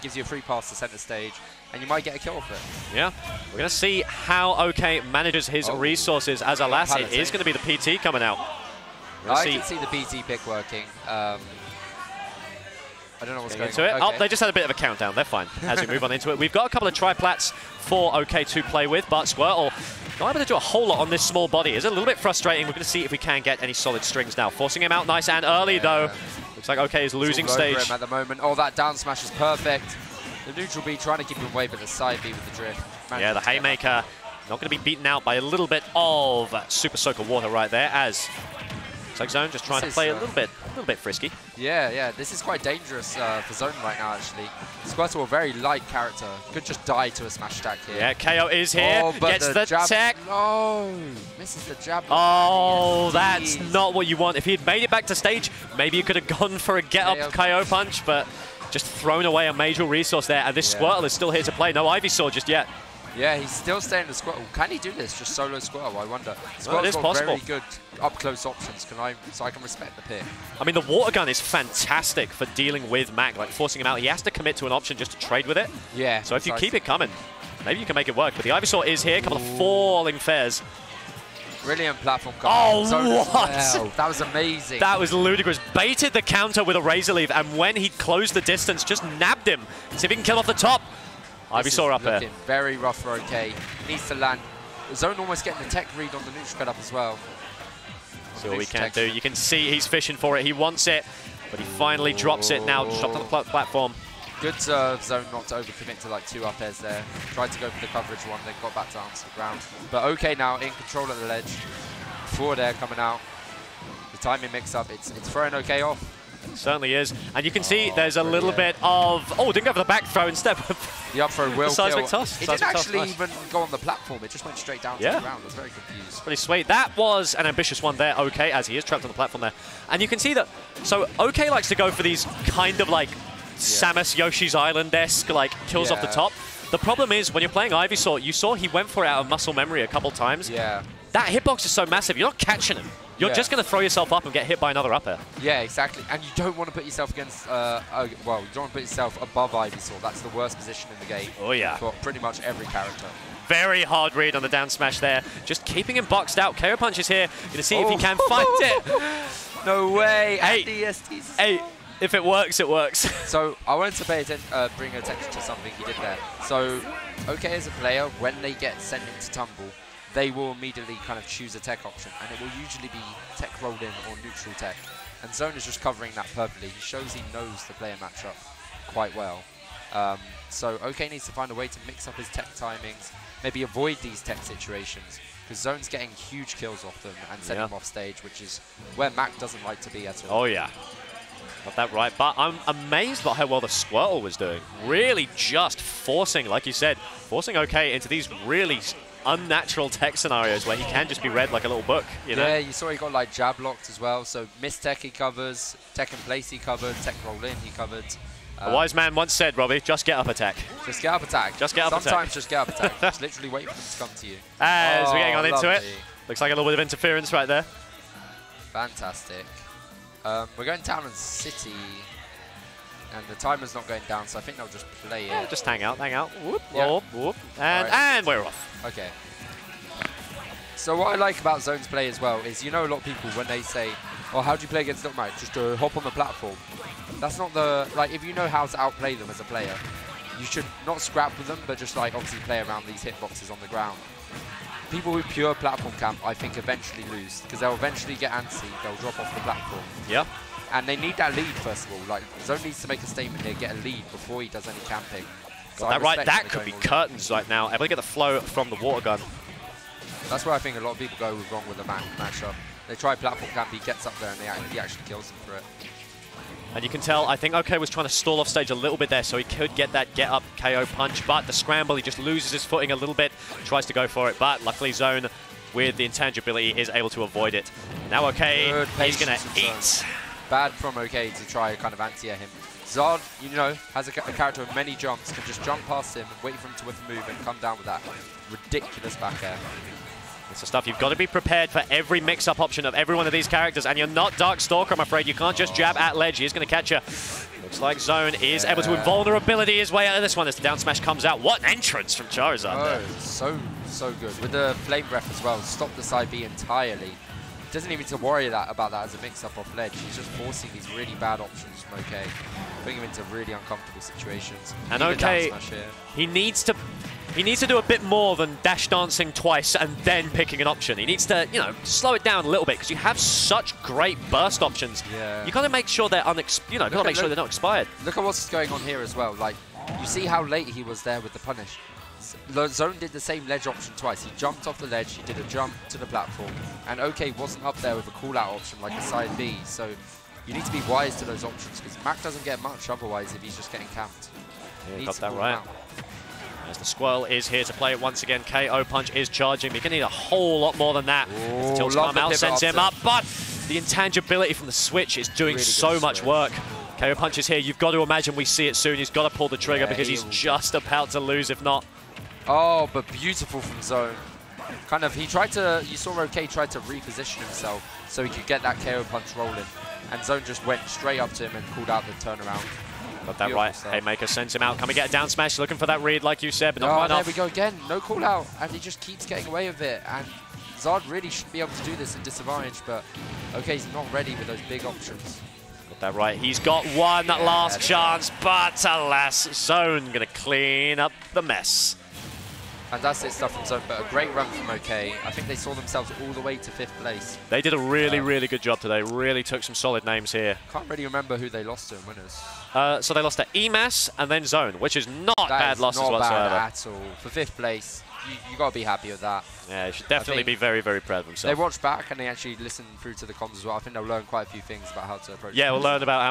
gives you a free pass to center stage, and you might get a kill off it. Yeah, we're going to see how OK manages his resources as Alas. It is going to be the PT coming out. I can see the PT pick working. I don't know what's going on. Okay. Oh, they just had a bit of a countdown. They're fine as we move on into it. We've got a couple of triplats for OK to play with, but Squirtle not able to do a whole lot on this small body. It's a little bit frustrating. We're going to see if we can get any solid strings now. Forcing him out nice and early, though. Looks like OK is losing stage. Him at the moment. Oh, that down smash is perfect. The neutral B trying to keep him away, but the side B with the drift. Yeah, the haymaker not going to be beaten out by a little bit of Super Soaker Water right there, as looks like Zone just trying to play a little bit frisky. Yeah, this is quite dangerous for Zone right now, actually. Squirtle, a very light character, could just die to a smash attack here. Yeah, KO is here, gets the tech. Oh, misses the jab. Oh, that's not what you want. If he had made it back to stage, maybe you could have gone for a get-up KO punch, but just thrown away a major resource there. And this Squirtle is still here to play. No Ivysaur just yet. Yeah, he's still staying in the Squirtle. Can he do this? Just solo Squirtle, I wonder. Squirtle's got possible. very good up-close options, so I can respect the pick. I mean, the water gun is fantastic for dealing with Mac, like forcing him out. He has to commit to an option just to trade with it. Yeah. So if you keep it coming, maybe you can make it work. But the Ivysaur is here, a couple of falling fares. Brilliant platform cover. Oh, what? Well. That was amazing. That was ludicrous. Baited the counter with a Razor Leaf, and when he closed the distance, just nabbed him. See if he can kill off the top. Ivysaur up there. Very rough for OK. Needs to land. Zone almost getting the tech read on the neutral cut up as well. See what we can do. You can see he's fishing for it. He wants it, but he finally drops it now. Dropped on the platform. Good serve, Zone not to overcommit to like 2 up airs there. Tried to go for the coverage one, then got back down to the ground. But OK now in control at the ledge. Forward air coming out. The timing mix up, it's throwing OK off. It certainly is. And you can see there's a little bit of... Oh, didn't go for the back throw instead. The up throw will the seismic toss. It didn't actually even go on the platform. It just went straight down to the ground. I was very confused. Pretty sweet. That was an ambitious one there, OK, as he is trapped on the platform there. And you can see that... So OK likes to go for these kind of like Samus Yoshi's Island-esque like kills off the top. The problem is when you're playing Ivysaur, you saw he went for it out of muscle memory a couple times. Yeah. That hitbox is so massive, you're not catching him. You're just going to throw yourself up and get hit by another up air. Yeah, exactly. And you don't want to put yourself against, well, you don't want to put yourself above Ivysaur. That's the worst position in the game. Oh, yeah. For pretty much every character. Very hard read on the down smash there. Just keeping him boxed out. KO Punch is here. Going to see if he can find it. No way. Hey, if it works, it works. So I wanted to bring attention to something he did there. So, OK as a player, when they get sent into tumble, they will immediately kind of choose a tech option, and it will usually be tech rolled in or neutral tech. And Zone is just covering that perfectly. He shows he knows the player matchup quite well. So OK needs to find a way to mix up his tech timings, maybe avoid these tech situations, because Zone's getting huge kills off them and sending them off stage, which is where Mac doesn't like to be at all. Oh yeah. Got that right, but I'm amazed by how well the Squirtle was doing. Really just forcing, like you said, forcing OK into these really unnatural tech scenarios where he can just be read like a little book, you know? Yeah, you saw he got like jab locked as well, so miss tech he covers, tech in place he covered, tech roll in he covered. A wise man once said, Robbie, just get up attack. Just get up attack. Just get up attack. Sometimes just get up attack. Just literally wait for them to come to you. As we're getting on into it. Looks like a little bit of interference right there. Fantastic. We're going down in City, and the timer's not going down, so I think they'll just play it. Yeah, just hang out. Whoop, whoop, whoop. And we're off. Okay. So what I like about Zone's play as well is, you know, a lot of people, when they say, oh, how do you play against Dogmite? Just hop on the platform. That's not the, like, if you know how to outplay them as a player, you should not scrap with them, but just, like, obviously play around these hitboxes on the ground. People with pure platform camp, I think, eventually lose, because they'll eventually get antsy, they'll drop off the platform. Yep. And they need that lead, first of all. Like, Zone needs to make a statement here, get a lead before he does any camping. So that right, that could be curtains right now. Able to get the flow from the water gun. That's where I think a lot of people go wrong with the matchup. They try platform camp, he gets up there, and he actually kills them for it. And you can tell, I think OK was trying to stall off stage a little bit there, so he could get that get-up KO punch, but the scramble, he just loses his footing a little bit, tries to go for it, but luckily Zone, with the intangibility, is able to avoid it. Now OK, he's going to eat. Bad from OK to try kind of anti-air him. Zod, you know, has a character with many jumps, can just jump past him, wait for him to whiff a move, and come down with that ridiculous back air. It's the stuff you've got to be prepared for every mix-up option of every one of these characters, and you're not Dark Stalker, I'm afraid. You can't just jab at ledge. He's going to catch you. Looks like Zone is able to invulnerability his way out of this one as the down smash comes out. What an entrance from Charizard there. So good. With the Flame Breath as well, stop the side B entirely. Doesn't even need to worry about that as a mix-up off ledge. He's just forcing these really bad options from OK, putting him into really uncomfortable situations. And OK, he needs to do a bit more than dash dancing twice and then picking an option. He needs to, you know, slow it down a little bit because you have such great burst options. Yeah. You got to make sure they're they're not expired. Look at what's going on here as well. Like, you see how late he was there with the punish. Zone did the same ledge option twice. He jumped off the ledge, he did a jump to the platform, and OK wasn't up there with a call-out option like a side B. So you need to be wise to those options because Mac doesn't get much otherwise if he's just getting camped. Yeah, got that right. As the Squirrel is here to play it once again. KO Punch is charging. We're going to need a whole lot more than that. Tilt's come out, sends him up, but the intangibility from the switch is doing really so much work. KO Punch is here. You've got to imagine we see it soon. He's got to pull the trigger because he's just about to lose if not. Oh, but beautiful from Zone. Kind of, you saw OK tried to reposition himself so he could get that KO Punch rolling. And Zone just went straight up to him and called out the turnaround. Got that right. Haymaker sends him out. Can we get a down smash? Looking for that read, like you said, but not quite enough. There we go again. No call out. And he just keeps getting away with it. And Zard really shouldn't be able to do this in disadvantage, but OK, he's not ready with those big options. Got that right. He's got one last chance, but alas, Zone going to clean up the mess. Fantastic stuff from Zone, but a great run from OK. I think they saw themselves all the way to 5th place. They did a really good job today. Really took some solid names here. Can't really remember who they lost to in winners. So they lost to EMAS and then Zone, which is not bad losses whatsoever. Not bad at all. For 5th place, you got to be happy with that. Yeah, you should definitely be very proud of themselves. They watched back and they actually listened through to the comms as well. I think they'll learn quite a few things about how to approach. Yeah, we'll learn about how